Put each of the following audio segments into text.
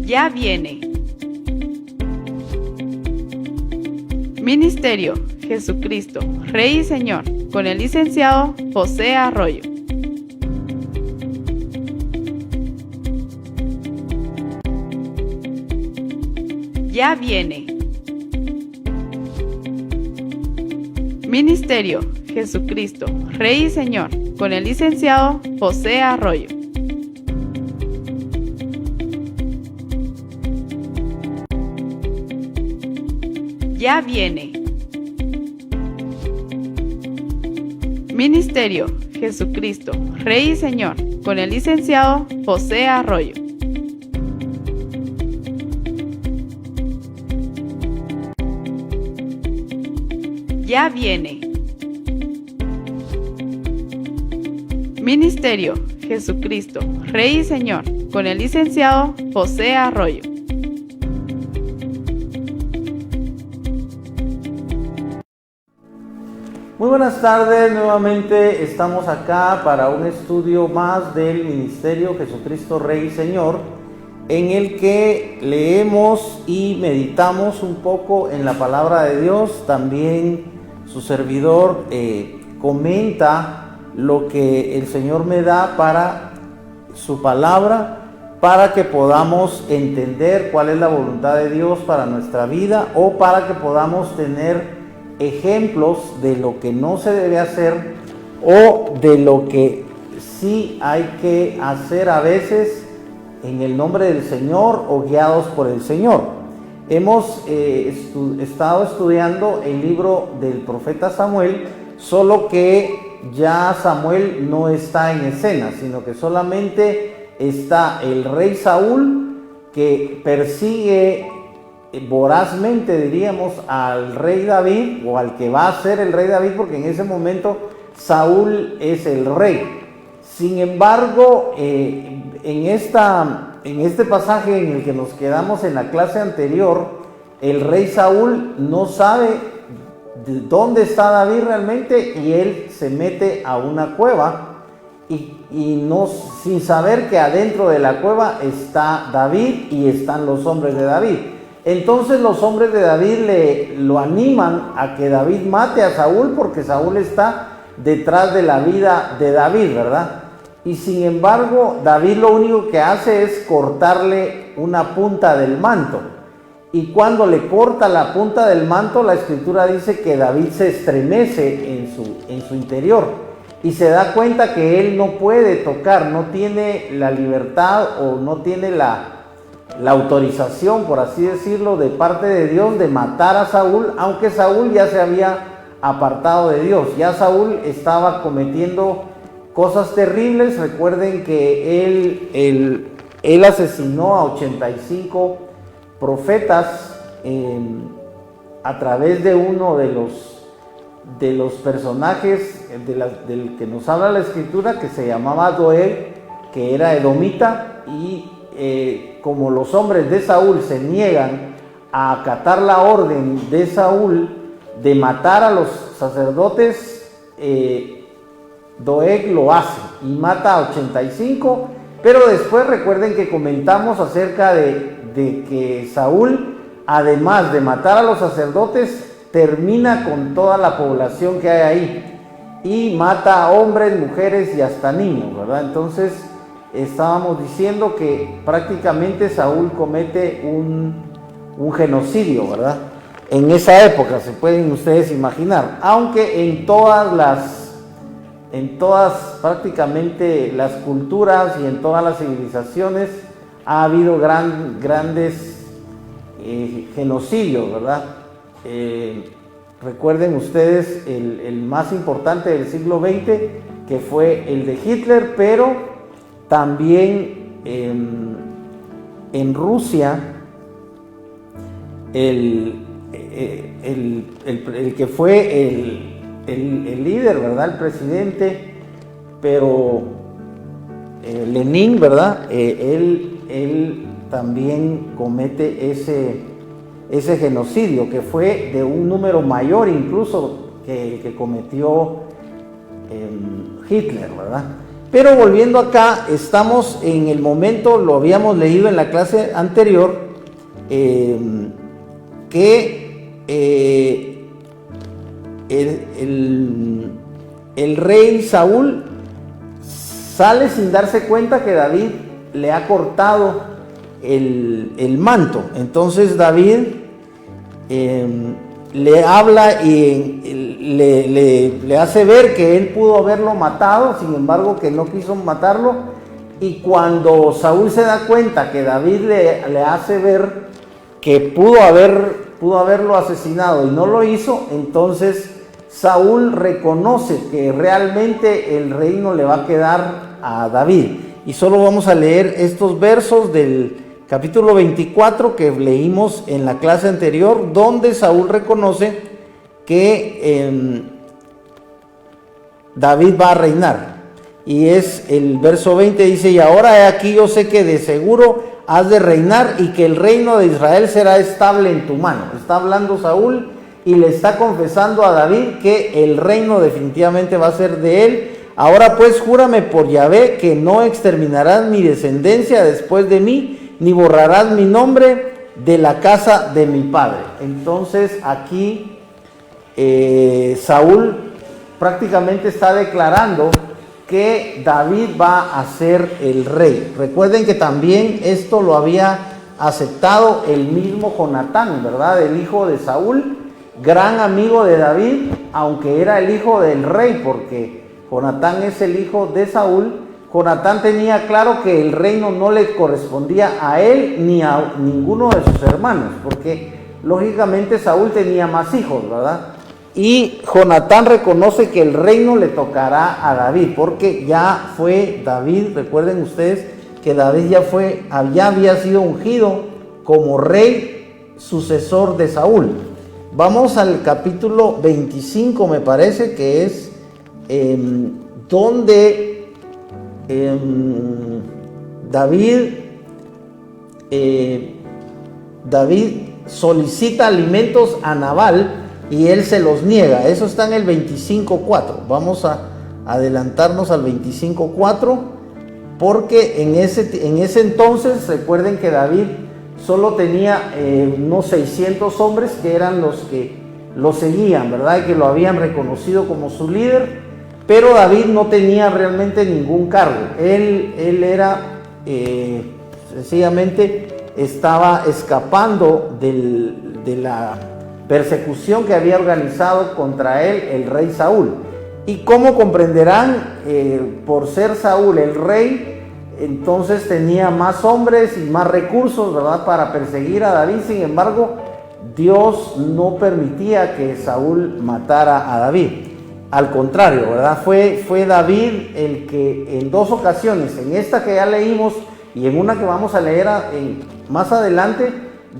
Ya viene. Ministerio Jesucristo, Rey y Señor, con el licenciado José Arroyo. Ya viene. Ministerio Jesucristo, Rey y Señor, con el licenciado José Arroyo. Ya viene. Ministerio Jesucristo, Rey y Señor, con el licenciado José Arroyo. Ya viene. Ministerio Jesucristo, Rey y Señor, con el licenciado José Arroyo. Muy buenas tardes, nuevamente estamos acá para un estudio más del Ministerio Jesucristo Rey y Señor, en el que leemos y meditamos un poco en la palabra de Dios. También su servidor comenta lo que el Señor me da para su palabra, para que podamos entender cuál es la voluntad de Dios para nuestra vida, o para que podamos tener ejemplos de lo que no se debe hacer o de lo que sí hay que hacer a veces en el nombre del Señor o guiados por el Señor. Hemos estado estudiando el libro del profeta Samuel, solo que ya Samuel no está en escena, sino que solamente está el rey Saúl, que persigue vorazmente, diríamos, al rey David, o al que va a ser el rey David, porque en ese momento Saúl es el rey. Sin embargo, en este pasaje en el que nos quedamos en la clase anterior, el rey Saúl no sabe de dónde está David realmente, y él se mete a una cueva y no, sin saber que adentro de la cueva está David y están los hombres de David. Entonces los hombres de David lo animan a que David mate a Saúl, porque Saúl está detrás de la vida de David, ¿verdad? Y sin embargo, David lo único que hace es cortarle una punta del manto. Y cuando le corta la punta del manto, la escritura dice que David se estremece en su interior y se da cuenta que él no puede tocar, no tiene la libertad o no tiene la autorización, por así decirlo, de parte de Dios de matar a Saúl, aunque Saúl ya se había apartado de Dios. Ya Saúl estaba cometiendo cosas terribles. Recuerden que él asesinó a 85 profetas a través de uno de los personajes del que nos habla la escritura, que se llamaba Doeg, que era edomita, y como los hombres de Saúl se niegan a acatar la orden de Saúl de matar a los sacerdotes, Doeg lo hace y mata a 85, pero después recuerden que comentamos acerca de que Saúl, además de matar a los sacerdotes, termina con toda la población que hay ahí y mata a hombres, mujeres y hasta niños, ¿verdad? Entonces estábamos diciendo que prácticamente Saúl comete un genocidio, ¿verdad? En esa época, se pueden ustedes imaginar, aunque en todas prácticamente las culturas y en todas las civilizaciones ha habido grandes genocidios, ¿verdad? Recuerden ustedes el más importante del siglo XX, que fue el de Hitler, pero también en Rusia, el que fue el líder, ¿verdad? El presidente, pero Lenin, ¿verdad? Él también comete ese genocidio, que fue de un número mayor incluso que el que cometió Hitler, ¿verdad? Pero volviendo acá, estamos en el momento, lo habíamos leído en la clase anterior, que el rey Saúl sale sin darse cuenta que David le ha cortado el manto. Entonces David le habla y le hace ver que él pudo haberlo matado, sin embargo que no quiso matarlo. Y cuando Saúl se da cuenta que David le hace ver que pudo haberlo asesinado y no lo hizo, entonces Saúl reconoce que realmente el reino le va a quedar a David. Y solo vamos a leer estos versos del capítulo 24 que leímos en la clase anterior, donde Saúl reconoce que David va a reinar. Y es el verso 20, dice: y ahora he aquí, yo sé que de seguro has de reinar y que el reino de Israel será estable en tu mano. Está hablando Saúl y le está confesando a David que el reino definitivamente va a ser de él. Ahora pues júrame por Yahvé que no exterminarás mi descendencia después de mí, ni borrarás mi nombre de la casa de mi padre. Entonces aquí Saúl prácticamente está declarando que David va a ser el rey. Recuerden que también esto lo había aceptado el mismo Jonatán, ¿verdad? El hijo de Saúl, gran amigo de David, aunque era el hijo del rey, porque Jonatán es el hijo de Saúl. Jonatán tenía claro que el reino no le correspondía a él ni a ninguno de sus hermanos, porque lógicamente Saúl tenía más hijos, ¿verdad? Y Jonatán reconoce que el reino le tocará a David, porque ya fue David, recuerden ustedes que David ya había sido ungido como rey sucesor de Saúl. Vamos al capítulo 25, me parece que es donde David solicita alimentos a Nabal y él se los niega. Eso está en el 25:4. Vamos a adelantarnos al 25:4, porque en ese entonces, recuerden que David solo tenía unos 600 hombres que eran los que lo seguían, ¿verdad? Y que lo habían reconocido como su líder, pero David no tenía realmente ningún cargo. Él era, sencillamente, estaba escapando de la persecución que había organizado contra él el rey Saúl. Y como comprenderán, por ser Saúl el rey, entonces tenía más hombres y más recursos, ¿verdad?, para perseguir a David. Sin embargo, Dios no permitía que Saúl matara a David. Al contrario, ¿verdad? Fue David el que en dos ocasiones, en esta que ya leímos y en una que vamos a leer más adelante,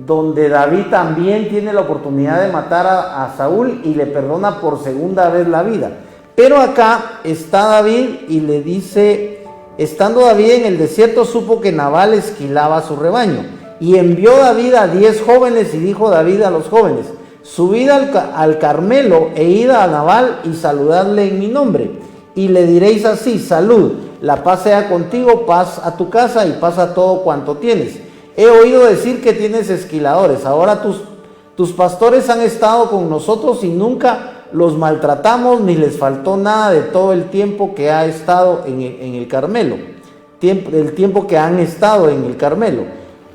donde David también tiene la oportunidad de matar a Saúl y le perdona por segunda vez la vida. Pero acá está David y le dice: estando David en el desierto, supo que Nabal esquilaba su rebaño, y envió David a 10 jóvenes, y dijo David a los jóvenes: subid al Carmelo e id a Nabal y saludadle en mi nombre, y le diréis así: salud, la paz sea contigo, paz a tu casa y paz a todo cuanto tienes. He oído decir que tienes esquiladores. Ahora tus pastores han estado con nosotros y nunca los maltratamos, ni les faltó nada de todo el tiempo que ha estado en el Carmelo, el tiempo que han estado en el Carmelo.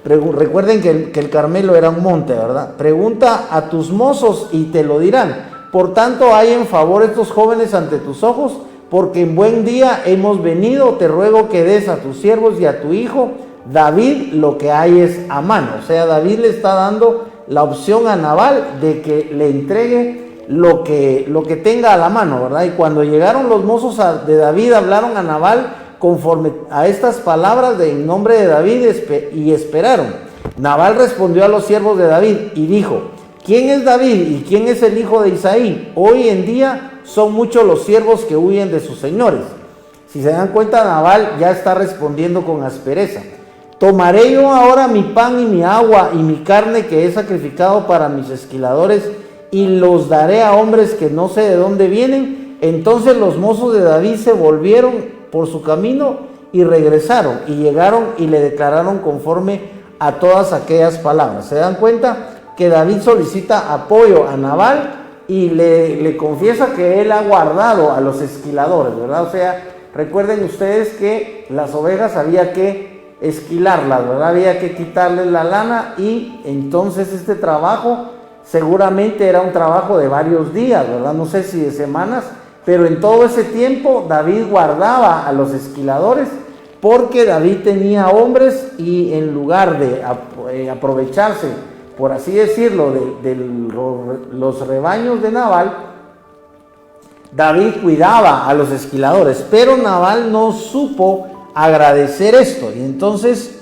Recuerden que el Carmelo era un monte, ¿verdad? Pregunta a tus mozos y te lo dirán. Por tanto, hay en favor estos jóvenes ante tus ojos, porque en buen día hemos venido. Te ruego que des a tus siervos y a tu hijo David lo que hay es a mano. O sea, David le está dando la opción a Nabal de que le entregue lo que tenga a la mano, ¿verdad? Y cuando llegaron los mozos de David, hablaron a Nabal conforme a estas palabras en nombre de David y esperaron. Nabal respondió a los siervos de David y dijo: ¿quién es David y quién es el hijo de Isaí? Hoy en día son muchos los siervos que huyen de sus señores. Si se dan cuenta, Nabal ya está respondiendo con aspereza. ¿Tomaré yo ahora mi pan y mi agua y mi carne que he sacrificado para mis esquiladores y los daré a hombres que no sé de dónde vienen? Entonces los mozos de David se volvieron por su camino y regresaron y llegaron y le declararon conforme a todas aquellas palabras. ¿Se dan cuenta? Que David solicita apoyo a Nabal y le confiesa que él ha guardado a los esquiladores, ¿verdad? O sea, recuerden ustedes que las ovejas había que esquilarlas, ¿verdad? Había que quitarles la lana y entonces este trabajo seguramente era un trabajo de varios días, ¿verdad? No sé si de semanas, pero en todo ese tiempo David guardaba a los esquiladores porque David tenía hombres y en lugar de aprovecharse, por así decirlo, de los rebaños de Nabal, David cuidaba a los esquiladores, pero Nabal no supo agradecer esto. Y entonces,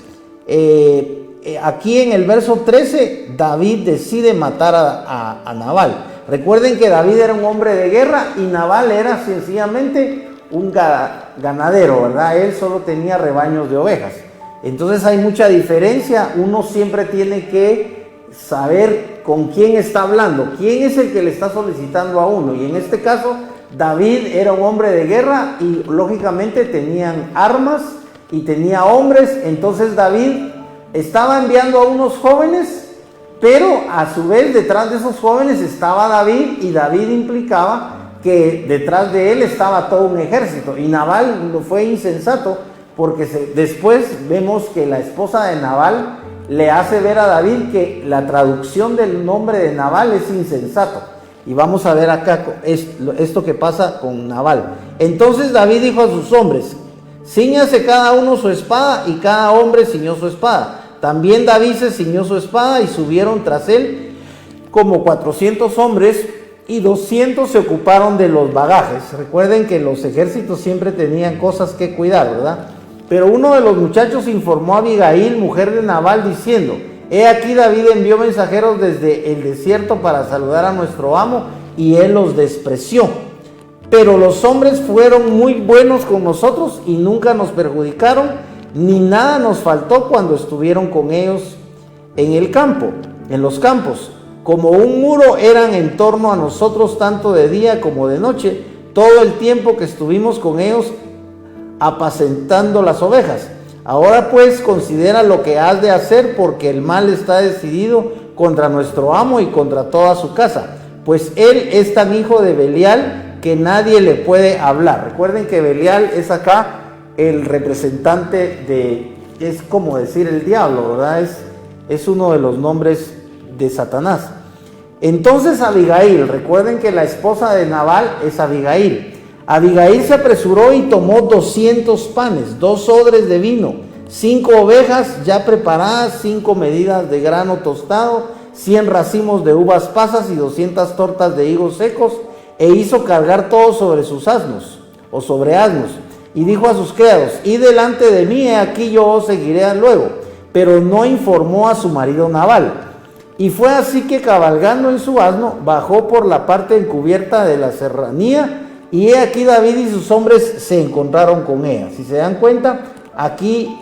aquí en el verso 13, David decide matar a Nabal. Recuerden que David era un hombre de guerra y Nabal era sencillamente un ganadero, ¿verdad? Él solo tenía rebaños de ovejas. Entonces hay mucha diferencia. Uno siempre tiene que saber con quién está hablando, quién es el que le está solicitando a uno. Y en este caso, David era un hombre de guerra y lógicamente tenían armas y tenía hombres. Entonces David estaba enviando a unos jóvenes, pero a su vez detrás de esos jóvenes estaba David, y David implicaba que detrás de él estaba todo un ejército. Y Nabal no fue insensato, porque después vemos que la esposa de Nabal le hace ver a David que la traducción del nombre de Nabal es insensato. Y vamos a ver acá esto que pasa con Nabal. Entonces David dijo a sus hombres: cíñase cada uno su espada, y cada hombre ciñó su espada. También David se ciñó su espada y subieron tras él como 400 hombres, y 200 se ocuparon de los bagajes. Recuerden que los ejércitos siempre tenían cosas que cuidar, ¿verdad? Pero uno de los muchachos informó a Abigail, mujer de Nabal, diciendo: he aquí David envió mensajeros desde el desierto para saludar a nuestro amo, y él los despreció. Pero los hombres fueron muy buenos con nosotros y nunca nos perjudicaron, ni nada nos faltó cuando estuvieron con ellos en el campo, en los campos. Como un muro eran en torno a nosotros tanto de día como de noche, todo el tiempo que estuvimos con ellos apacentando las ovejas. Ahora pues considera lo que has de hacer, porque el mal está decidido contra nuestro amo y contra toda su casa, pues él es tan hijo de Belial que nadie le puede hablar. Recuerden que Belial es acá el representante es como decir el diablo, ¿verdad? Es uno de los nombres de Satanás. Entonces Abigail, recuerden que la esposa de Nabal es Abigail. Abigail se apresuró y tomó 200 panes, 2 odres de vino, 5 ovejas ya preparadas, 5 medidas de grano tostado, 100 racimos de uvas pasas y 200 tortas de higos secos, e hizo cargar todo sobre sus asnos, o sobre asnos, y dijo a sus criados: id delante de mí, he aquí yo os seguiré luego. Pero no informó a su marido Nabal. Y fue así que, cabalgando en su asno, bajó por la parte encubierta de la serranía, y he aquí David y sus hombres se encontraron con ella. Si se dan cuenta, aquí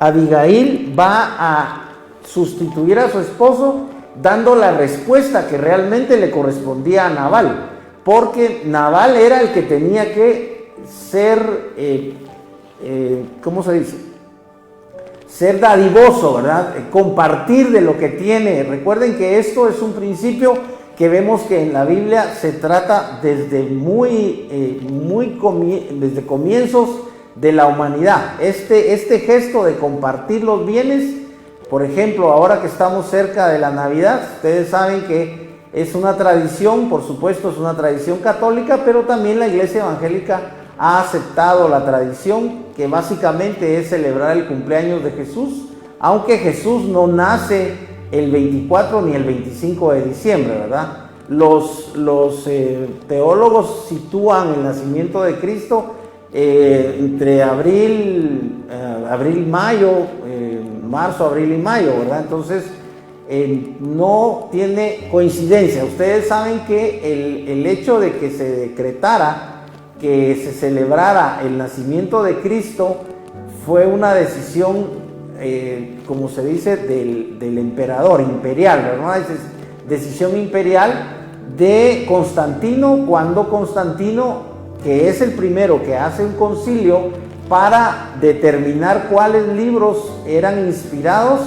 Abigail va a sustituir a su esposo, dando la respuesta que realmente le correspondía a Nabal, porque Nabal era el que tenía que ser, ¿cómo se dice? Ser dadivoso, ¿verdad? Compartir de lo que tiene. Recuerden que esto es un principio que vemos que en la Biblia se trata desde desde comienzos de la humanidad. Este gesto de compartir los bienes, por ejemplo, ahora que estamos cerca de la Navidad, ustedes saben que es una tradición, por supuesto es una tradición católica, pero también la Iglesia Evangélica ha aceptado la tradición, que básicamente es celebrar el cumpleaños de Jesús, aunque Jesús no nace el 24 ni el 25 de diciembre, ¿verdad? Los teólogos sitúan el nacimiento de Cristo entre marzo, abril y mayo, ¿verdad? Entonces no tiene coincidencia. Ustedes saben que el hecho de que se decretara que se celebrara el nacimiento de Cristo fue una decisión, como se dice, del emperador imperial, ¿verdad? Es decisión imperial de Constantino, cuando Constantino que es el primero que hace un concilio para determinar cuáles libros eran inspirados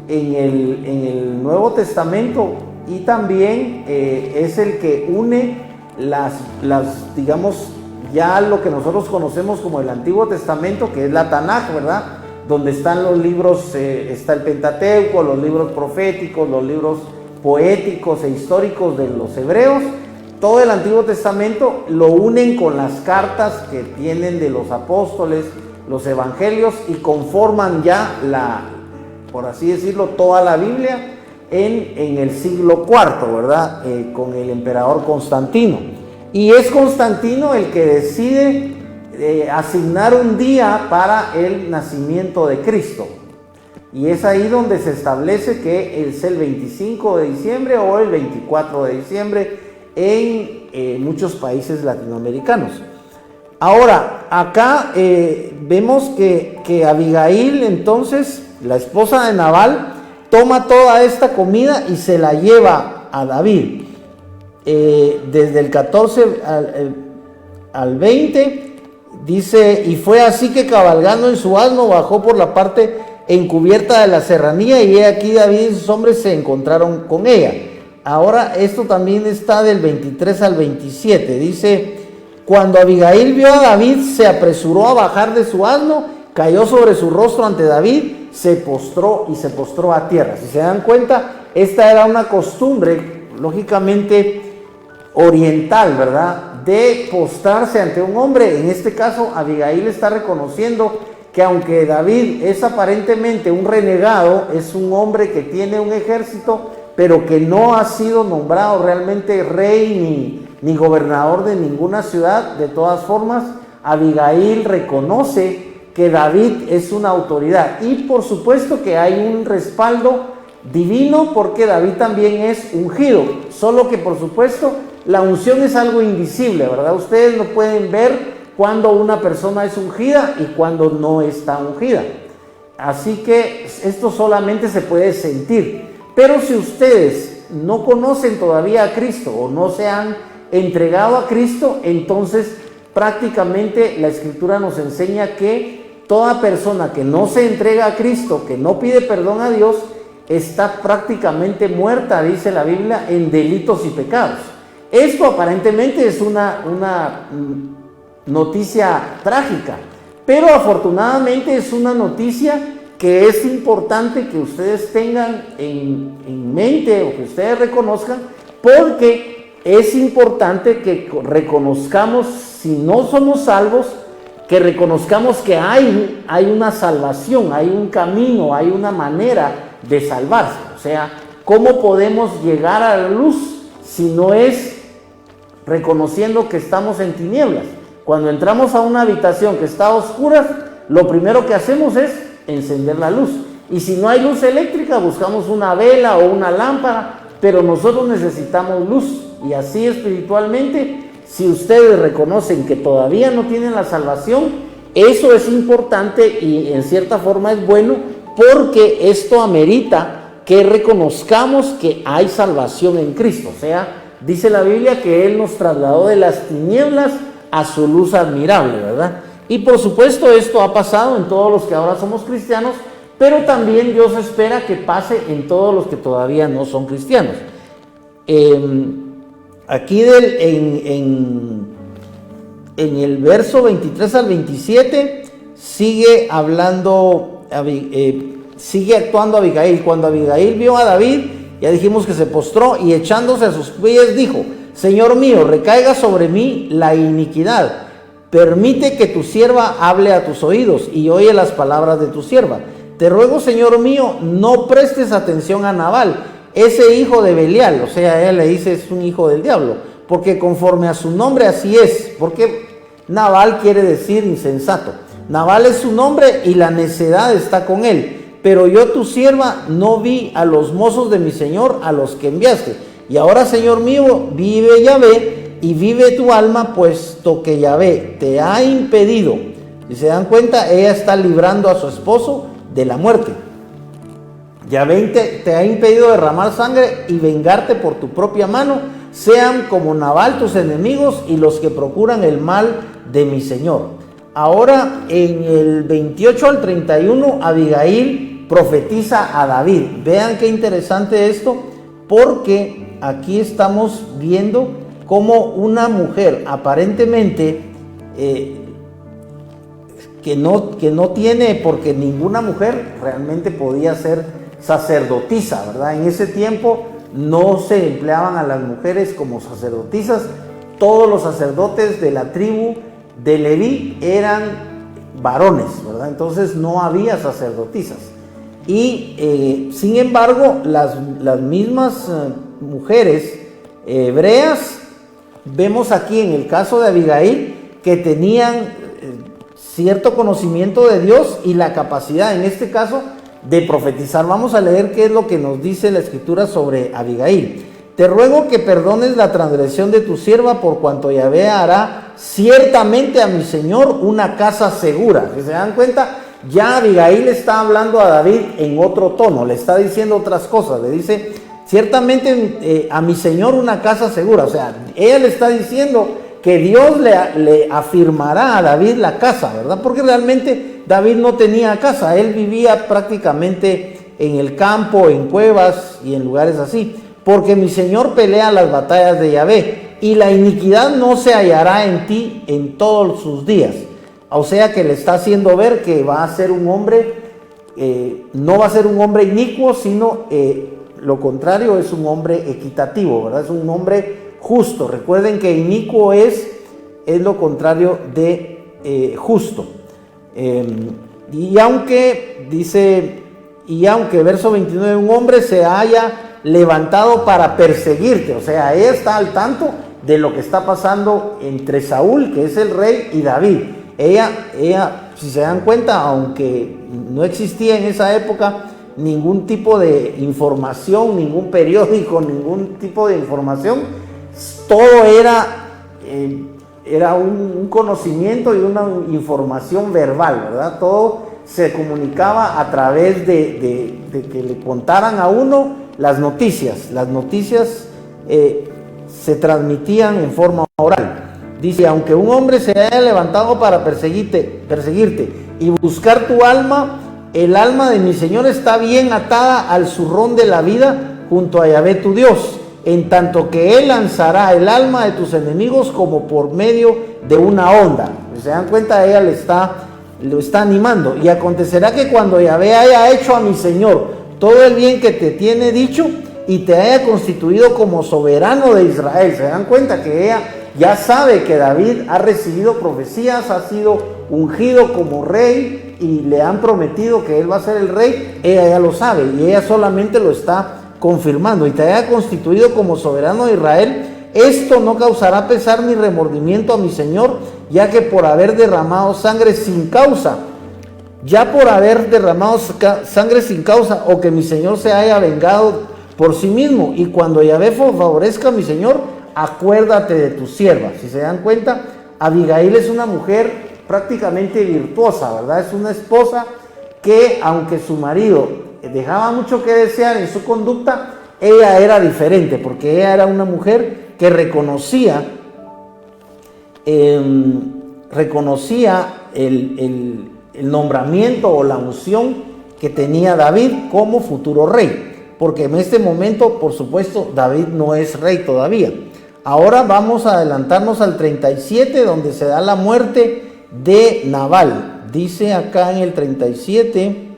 en el Nuevo Testamento, y también es el que une digamos, ya lo que nosotros conocemos como el Antiguo Testamento, que es la Tanaj, ¿verdad? Donde están los libros, está el Pentateuco, los libros proféticos, los libros poéticos e históricos de los hebreos. Todo el Antiguo Testamento lo unen con las cartas que tienen de los apóstoles, los evangelios, y conforman ya por así decirlo, toda la Biblia en el siglo IV, ¿verdad? Con el emperador Constantino. Y es Constantino el que decide asignar un día para el nacimiento de Cristo. Y es ahí donde se establece que es el 25 de diciembre o el 24 de diciembre en muchos países latinoamericanos. Ahora, acá vemos que Abigail, entonces, la esposa de Nabal, toma toda esta comida y se la lleva a David. Desde el 14 al 20, dice: y fue así que cabalgando en su asno bajó por la parte encubierta de la serranía, y he aquí David y sus hombres se encontraron con ella. Ahora esto también está del 23 al 27, dice: cuando Abigail vio a David, se apresuró a bajar de su asno, cayó sobre su rostro ante David, se postró a tierra. Si se dan cuenta, esta era una costumbre, lógicamente oriental, ¿verdad?, de postrarse ante un hombre. En este caso, Abigail está reconociendo que aunque David es aparentemente un renegado, es un hombre que tiene un ejército, pero que no ha sido nombrado realmente rey ni gobernador de ninguna ciudad. De todas formas, Abigail reconoce que David es una autoridad, y por supuesto que hay un respaldo divino, porque David también es ungido, solo que por supuesto la unción es algo invisible, ¿verdad? Ustedes no pueden ver cuando una persona es ungida y cuando no está ungida, así que esto solamente se puede sentir. Pero si ustedes no conocen todavía a Cristo o no se han entregado a Cristo, entonces prácticamente la Escritura nos enseña que toda persona que no se entrega a Cristo, que no pide perdón a Dios, está prácticamente muerta, dice la Biblia, en delitos y pecados. Esto aparentemente es una noticia trágica, pero afortunadamente es una noticia que es importante que ustedes tengan en mente, o que ustedes reconozcan, porque es importante que reconozcamos, si no somos salvos, que reconozcamos que hay una salvación, hay un camino, hay una manera de salvarse. O sea, ¿cómo podemos llegar a la luz si no es reconociendo que estamos en tinieblas? Cuando entramos a una habitación que está a oscuras, lo primero que hacemos es encender la luz. Y si no hay luz eléctrica, buscamos una vela o una lámpara, pero nosotros necesitamos luz. Y así espiritualmente, si ustedes reconocen que todavía no tienen la salvación, eso es importante y en cierta forma es bueno, porque esto amerita que reconozcamos que hay salvación en Cristo. O sea, dice la Biblia que Él nos trasladó de las tinieblas a su luz admirable, ¿verdad? Y por supuesto esto ha pasado en todos los que ahora somos cristianos, pero también Dios espera que pase en todos los que todavía no son cristianos. Aquí en el verso 23 al 27 sigue hablando, sigue actuando Abigail. Cuando Abigail vio a David, ya dijimos que se postró, y echándose a sus pies dijo: Señor mío, recaiga sobre mí la iniquidad. Permite que tu sierva hable a tus oídos y oye las palabras de tu sierva. Te ruego, Señor mío, no prestes atención a Nabal, ese hijo de Belial. O sea, él le dice, es un hijo del diablo, porque conforme a su nombre así es. Porque Nabal quiere decir insensato. Nabal es su nombre y la necedad está con él. Pero yo, tu sierva, no vi a los mozos de mi señor, a los que enviaste. Y ahora, Señor mío, vive Yahvé y vive tu alma, puesto que Yahvé te ha impedido. Si se dan cuenta, ella está librando a su esposo de la muerte. Yahvé te ha impedido derramar sangre y vengarte por tu propia mano, sean como Nabal tus enemigos y los que procuran el mal de mi señor. Ahora en el 28 al 31 Abigail profetiza a David. Vean qué interesante esto, porque aquí estamos viendo cómo una mujer aparentemente que no tiene, porque ninguna mujer realmente podía ser sacerdotisa, ¿verdad? En ese tiempo no se empleaban a las mujeres como sacerdotisas. Todos los sacerdotes de la tribu de Leví eran varones, ¿verdad? Entonces no había sacerdotisas. Y sin embargo, las mismas mujeres hebreas, vemos aquí en el caso de Abigail, que tenían cierto conocimiento de Dios y la capacidad, en este caso, de profetizar. Vamos a leer qué es lo que nos dice la Escritura sobre Abigail. Te ruego que perdones la transgresión de tu sierva, por cuanto Yahvé hará ciertamente a mi señor una casa segura. Si se dan cuenta, ya Abigail está hablando a David en otro tono, le está diciendo otras cosas, le dice ciertamente a mi señor una casa segura. O sea, ella le está diciendo que Dios le afirmará a David la casa, ¿verdad? Porque realmente David no tenía casa, él vivía prácticamente en el campo, en cuevas y en lugares así. Porque mi Señor pelea las batallas de Yahvé, y la iniquidad no se hallará en ti en todos sus días. O sea que le está haciendo ver que va a ser un hombre, no va a ser un hombre inicuo, sino lo contrario, es un hombre equitativo, ¿verdad? Es un hombre justo. Recuerden que inicuo es lo contrario de justo. Y aunque verso 29, un hombre se haya levantado para perseguirte, o sea, ella está al tanto de lo que está pasando entre Saúl, que es el rey, y David. Ella, si se dan cuenta, aunque no existía en esa época ningún tipo de información, ningún periódico, ningún tipo de información, todo era un conocimiento y una información verbal, ¿verdad? Todo se comunicaba a través de que le contaran a uno las noticias. Las noticias se transmitían en forma oral. Dice, aunque un hombre se haya levantado para perseguirte y buscar tu alma, el alma de mi Señor está bien atada al zurrón de la vida junto a Yahvé tu Dios, en tanto que Él lanzará el alma de tus enemigos como por medio de una onda. ¿Se dan cuenta? Ella lo está animando. Y acontecerá que cuando Yahvé haya hecho a mi Señor todo el bien que te tiene dicho y te haya constituido como soberano de Israel. Se dan cuenta que ella ya sabe que David ha recibido profecías, ha sido ungido como rey y le han prometido que él va a ser el rey. Ella ya lo sabe y ella solamente lo está confirmando. Y te haya constituido como soberano de Israel. Esto no causará pesar ni remordimiento a mi Señor, ya que por haber derramado sangre sin causa, o que mi Señor se haya vengado por sí mismo. Y cuando Yahvé favorezca a mi Señor, acuérdate de tu sierva. Si se dan cuenta, Abigail es una mujer prácticamente virtuosa, ¿verdad? Es una esposa que, aunque su marido dejaba mucho que desear en su conducta, ella era diferente, porque ella era una mujer que reconocía el nombramiento o la unción que tenía David como futuro rey, porque en este momento, por supuesto, David no es rey todavía. Ahora vamos a adelantarnos al 37, donde se da la muerte de Nabal. Dice acá en el 37,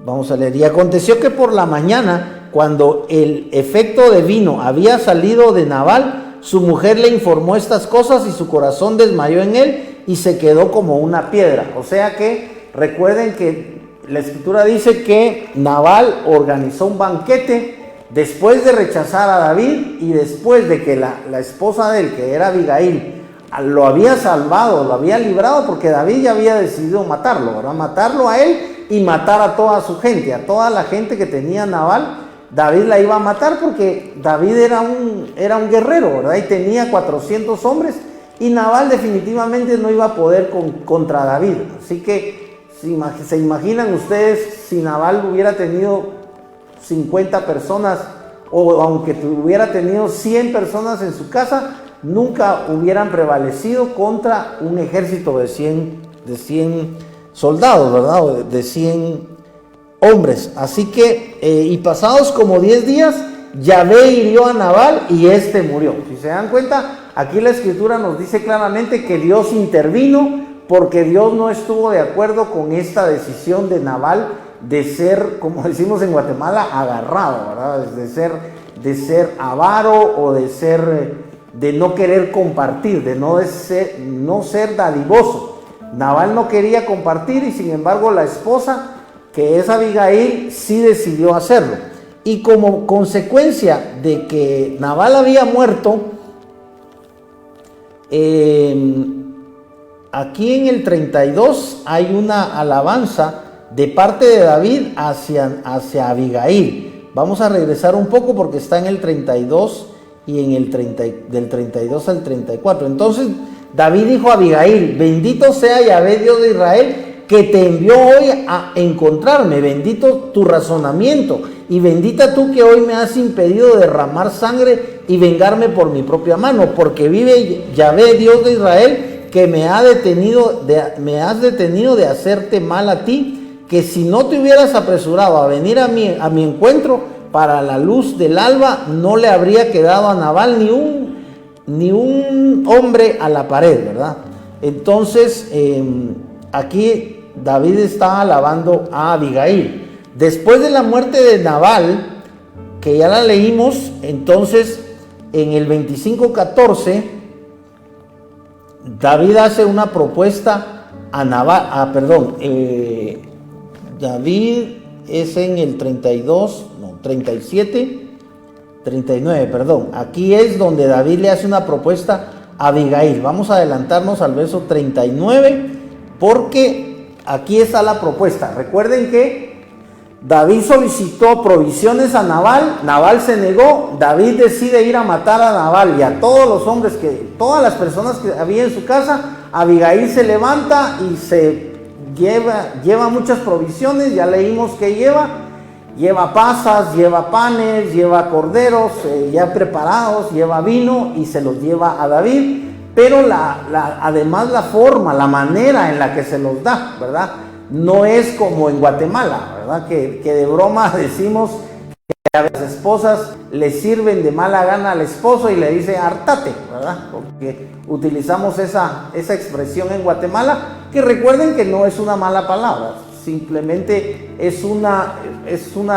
vamos a leer: y aconteció que por la mañana, cuando el efecto de vino había salido de Nabal, su mujer le informó estas cosas y su corazón desmayó en él y se quedó como una piedra. O sea que recuerden que la Escritura dice que Nabal organizó un banquete después de rechazar a David y después de que la esposa de él, que era Abigail, lo había salvado, lo había librado, porque David ya había decidido matarlo, ¿verdad? Matarlo a él y matar a toda su gente, a toda la gente que tenía Nabal. David la iba a matar porque David era un guerrero, ¿verdad? Y tenía 400 hombres. Y Nabal definitivamente no iba a poder contra David. Así que se imaginan ustedes si Nabal hubiera tenido 50 personas o aunque hubiera tenido 100 personas en su casa, nunca hubieran prevalecido contra un ejército de 100 soldados, ¿verdad? O de 100 hombres. Así que, y pasados como 10 días, Yahvé hirió a Nabal y este murió. Si se dan cuenta, aquí la escritura nos dice claramente que Dios intervino, porque Dios no estuvo de acuerdo con esta decisión de Nabal de ser, como decimos en Guatemala, agarrado, ¿verdad? De ser avaro o de no querer compartir, de no ser dadivoso. Nabal no quería compartir y sin embargo la esposa, que es Abigail, sí decidió hacerlo. Y como consecuencia de que Nabal había muerto, aquí en el 32 hay una alabanza de parte de David hacia Abigail. Vamos a regresar un poco porque está en el 32 y en el del 32 al 34. Entonces David dijo a Abigail: bendito sea Yahvé Dios de Israel, que te envió hoy a encontrarme. Bendito tu razonamiento y bendita tú que hoy me has impedido derramar sangre y vengarme por mi propia mano, porque vive Yahvé Dios de Israel, que me has detenido de hacerte mal a ti, que si no te hubieras apresurado a venir a mi encuentro para la luz del alba, no le habría quedado a Nabal ni un hombre a la pared, ¿verdad? Entonces, aquí David está alabando a Abigail. Después de la muerte de Nabal, que ya la leímos, entonces en el 25:14, David hace una propuesta a Nabal, David es en el 39, perdón. Aquí es donde David le hace una propuesta a Abigail. Vamos a adelantarnos al verso 39, porque aquí está la propuesta. Recuerden que David solicitó provisiones a Nabal, Nabal se negó, David decide ir a matar a Nabal y a todos los hombres, todas las personas que había en su casa. Abigail se levanta y se lleva muchas provisiones, ya leímos que lleva pasas, lleva panes, lleva corderos ya preparados, lleva vino y se los lleva a David, pero además la forma, la manera en la que se los da, ¿verdad? No es como en Guatemala, ¿verdad? Que de broma decimos que a las esposas le sirven de mala gana al esposo y le dice hartate, ¿verdad? Porque utilizamos esa expresión en Guatemala, que recuerden que no es una mala palabra, simplemente es una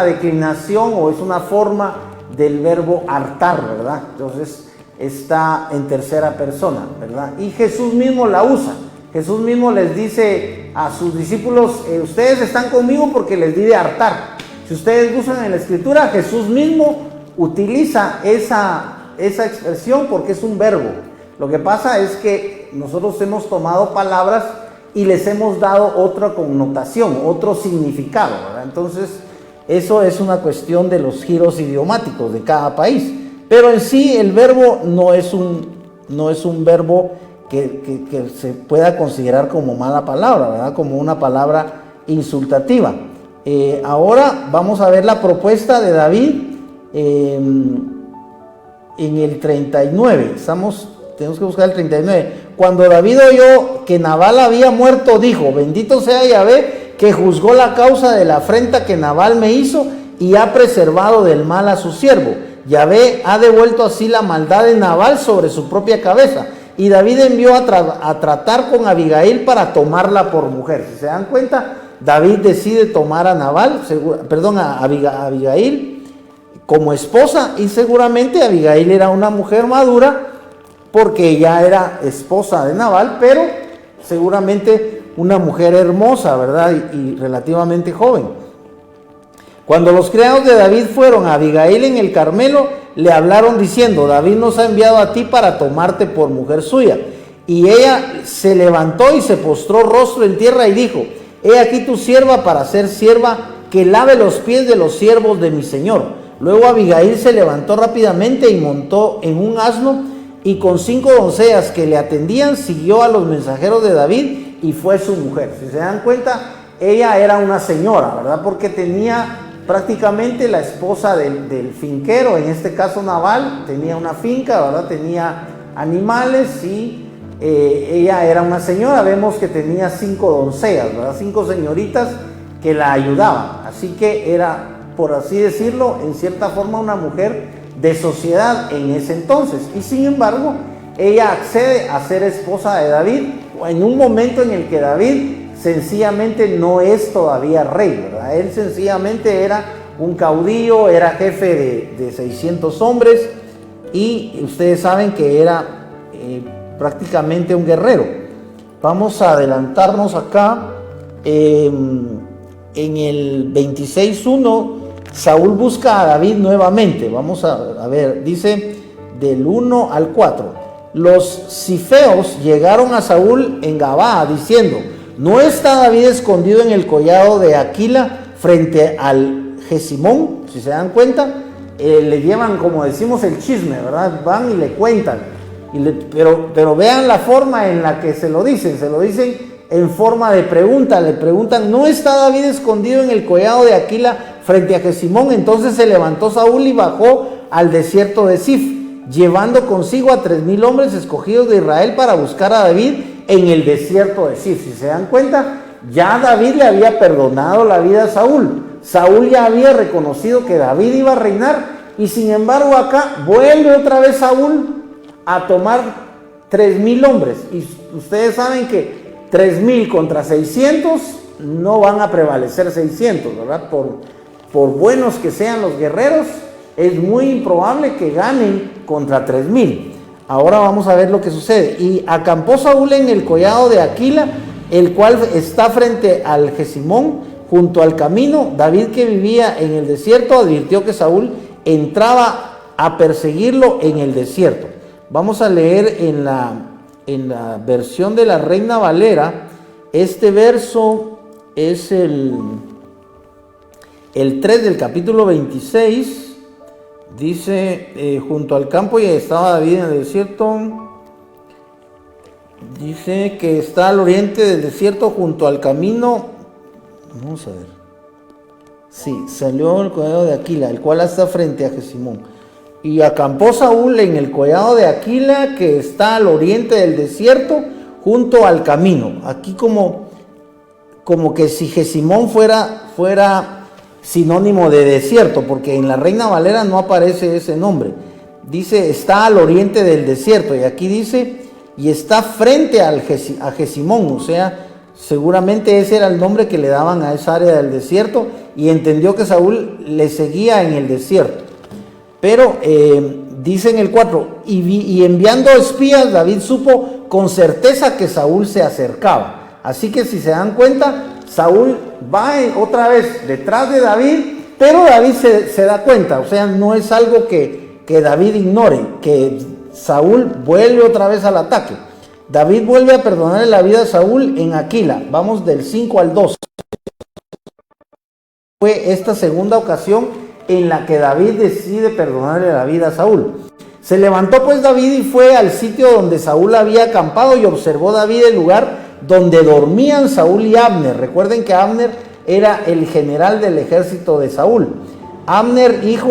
declinación o es una forma del verbo hartar, ¿verdad? Entonces está en tercera persona, ¿verdad? Y Jesús mismo la usa. Jesús mismo les dice a sus discípulos: ustedes están conmigo porque les di de hartar. Si ustedes buscan en la escritura, Jesús mismo utiliza esa expresión porque es un verbo. Lo que pasa es que nosotros hemos tomado palabras y les hemos dado otra connotación, otro significado, ¿verdad? Entonces, eso es una cuestión de los giros idiomáticos de cada país. Pero en sí el verbo no es un verbo que se pueda considerar como mala palabra, ¿verdad? Como una palabra insultativa. Ahora vamos a ver la propuesta de David en el 39. Tenemos que buscar el 39. Cuando David oyó que Nabal había muerto, dijo: bendito sea Yahvé, que juzgó la causa de la afrenta que Nabal me hizo y ha preservado del mal a su siervo. Yahvé ha devuelto así la maldad de Nabal sobre su propia cabeza. Y David envió a tratar con Abigail para tomarla por mujer. Si se dan cuenta, David decide tomar a Abigail como esposa, y seguramente Abigail era una mujer madura porque ella era esposa de Nabal, pero seguramente una mujer hermosa, ¿verdad? Y relativamente joven. Cuando los criados de David fueron a Abigail en el Carmelo, le hablaron diciendo: David nos ha enviado a ti para tomarte por mujer suya. Y ella se levantó y se postró rostro en tierra y dijo: he aquí tu sierva para ser sierva que lave los pies de los siervos de mi señor. Luego Abigail se levantó rápidamente y montó en un asno, y con 5 doncellas que le atendían siguió a los mensajeros de David y fue su mujer. Si se dan cuenta, ella era una señora, ¿verdad? Porque tenía prácticamente la esposa del finquero, en este caso Nabal, tenía una finca, ¿verdad? Tenía animales y ella era una señora. Vemos que tenía 5 doncellas, ¿verdad? 5 señoritas que la ayudaban. Así que era, por así decirlo, en cierta forma una mujer de sociedad en ese entonces. Y sin embargo, ella accede a ser esposa de David en un momento en el que David sencillamente no es todavía rey, ¿verdad? Él sencillamente era un caudillo, era jefe de 600 hombres y ustedes saben que era prácticamente un guerrero. Vamos a adelantarnos acá. En el 26:1 Saúl busca a David nuevamente. Vamos a ver, dice del 1 al 4. Los cifeos llegaron a Saúl en Gabaa diciendo: ¿no está David escondido en el collado de Aquila frente al Jesimón? Si se dan cuenta, le llevan, como decimos, el chisme, ¿verdad? Van y le cuentan. Pero vean la forma en la que se lo dicen en forma de pregunta. Le preguntan: ¿no está David escondido en el collado de Aquila frente a Jesimón? Entonces se levantó Saúl y bajó al desierto de Zif, llevando consigo a 3,000 hombres escogidos de Israel para buscar a David en el desierto de Zif. Si se dan cuenta, ya David le había perdonado la vida a Saúl. Saúl ya había reconocido que David iba a reinar, y sin embargo acá vuelve otra vez Saúl a tomar 3,000 hombres. Y ustedes saben que 3,000 contra 600 no van a prevalecer 600, ¿verdad? Por buenos que sean los guerreros, es muy improbable que ganen contra 3,000. Ahora vamos a ver lo que sucede. Y acampó Saúl en el collado de Aquila, el cual está frente al Jesimón, junto al camino. David, que vivía en el desierto, advirtió que Saúl entraba a perseguirlo en el desierto. Vamos a leer en la versión de la Reina Valera. Este verso es el 3 del capítulo 26. Dice, junto al campo y estaba David en el desierto. Dice que está al oriente del desierto, junto al camino. Vamos a ver. Sí, salió el collado de Aquila, el cual está frente a Jesimón. Y acampó Saúl en el collado de Aquila, que está al oriente del desierto, junto al camino. Aquí como que si Jesimón fuera sinónimo de desierto, porque en la Reina Valera no aparece ese nombre. Dice, está al oriente del desierto, y aquí dice, y está frente a Jesimón, o sea, seguramente ese era el nombre que le daban a esa área del desierto, y entendió que Saúl le seguía en el desierto. Pero dice en el 4, y enviando espías, David supo con certeza que Saúl se acercaba. Así que si se dan cuenta, Saúl va otra vez detrás de David, pero David se da cuenta. O sea, no es algo que David ignore, que Saúl vuelve otra vez al ataque. David vuelve a perdonarle la vida a Saúl en Aquila. Vamos del 5 al 12. Fue esta segunda ocasión en la que David decide perdonarle la vida a Saúl. Se levantó pues David y fue al sitio donde Saúl había acampado, y observó David el lugar donde dormían Saúl y Abner. Recuerden que Abner era el general del ejército de Saúl. Abner, hijo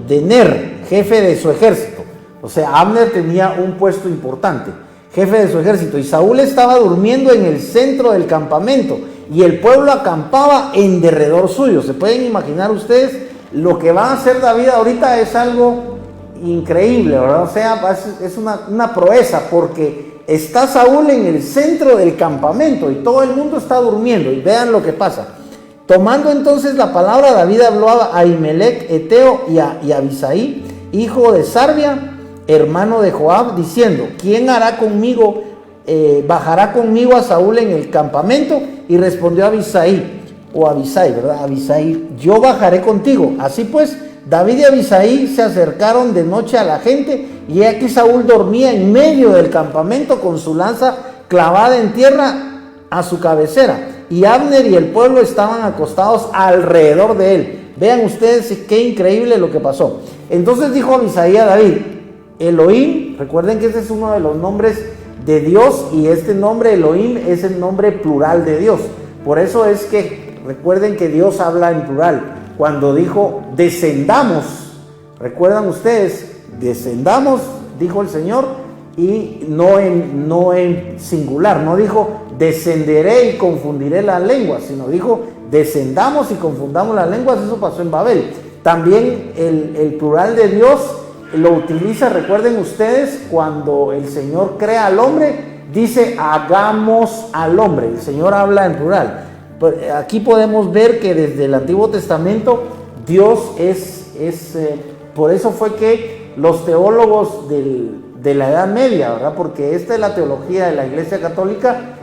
de Ner, jefe de su ejército. O sea, Abner tenía un puesto importante, jefe de su ejército. Y Saúl estaba durmiendo en el centro del campamento, y el pueblo acampaba en derredor suyo. ¿Se pueden imaginar ustedes lo que va a hacer David ahorita? Es algo increíble, ¿verdad? O sea, es una proeza, porque está Saúl en el centro del campamento y todo el mundo está durmiendo. Y vean lo que pasa. Tomando entonces la palabra, David habló a Ahimelech Eteo y a Abisai, hijo de Sarbia, hermano de Joab, diciendo: ¿quién hará conmigo, bajará conmigo a Saúl en el campamento? Y respondió Abisai, ¿verdad? Abisai: yo bajaré contigo. Así pues, David y Abisai se acercaron de noche a la gente, y aquí Saúl dormía en medio del campamento con su lanza clavada en tierra a su cabecera, y Abner y el pueblo estaban acostados alrededor de él. Vean ustedes qué increíble lo que pasó. Entonces dijo Abisai a David: Elohim, recuerden que ese es uno de los nombres de Dios, y este nombre Elohim es el nombre plural de Dios. Por eso es que recuerden que Dios habla en plural. Cuando dijo descendamos, ¿recuerdan ustedes? Descendamos, dijo el Señor, y no en singular, no dijo descenderé y confundiré las lenguas, sino dijo descendamos y confundamos las lenguas. Eso pasó en Babel. También el plural de Dios lo utiliza, recuerden ustedes, cuando el Señor crea al hombre, dice hagamos al hombre. El Señor habla en plural. Aquí podemos ver que desde el Antiguo Testamento Dios por eso fue que los teólogos de la Edad Media, ¿verdad? Porque esta es la teología de la Iglesia Católica,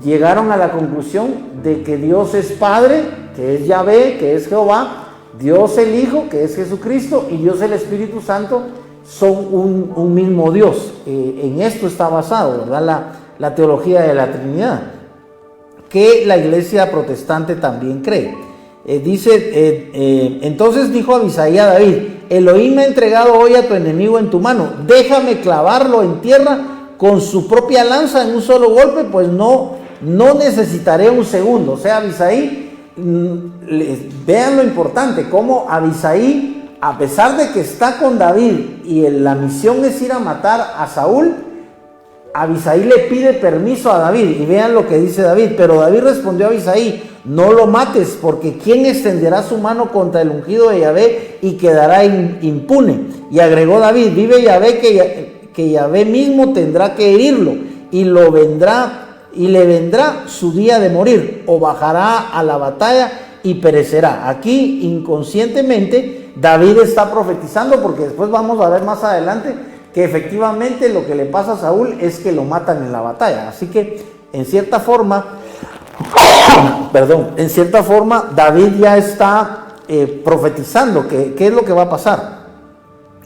llegaron a la conclusión de que Dios es Padre, que es Yahvé, que es Jehová, Dios el Hijo, que es Jesucristo, y Dios el Espíritu Santo son un mismo Dios. En esto está basado, ¿verdad? La teología de la Trinidad, que la Iglesia protestante también cree. Entonces dijo Abisai a David: Elohim me ha entregado hoy a tu enemigo en tu mano, déjame clavarlo en tierra con su propia lanza en un solo golpe, pues no necesitaré un segundo. O sea, Abisai, vean lo importante, cómo Abisai, a pesar de que está con David y la misión es ir a matar a Saúl, Abisai le pide permiso a David, y vean lo que dice David. Pero David respondió a Abisai: no lo mates, porque ¿quién extenderá su mano contra el ungido de Yahvé y quedará impune? Y agregó David: vive Yahvé, que Yahvé mismo tendrá que herirlo, y le vendrá su día de morir, o bajará a la batalla y perecerá. Aquí inconscientemente David está profetizando, porque después vamos a ver más adelante que efectivamente lo que le pasa a Saúl es que lo matan en la batalla. Así que en cierta forma David ya está profetizando qué es lo que va a pasar.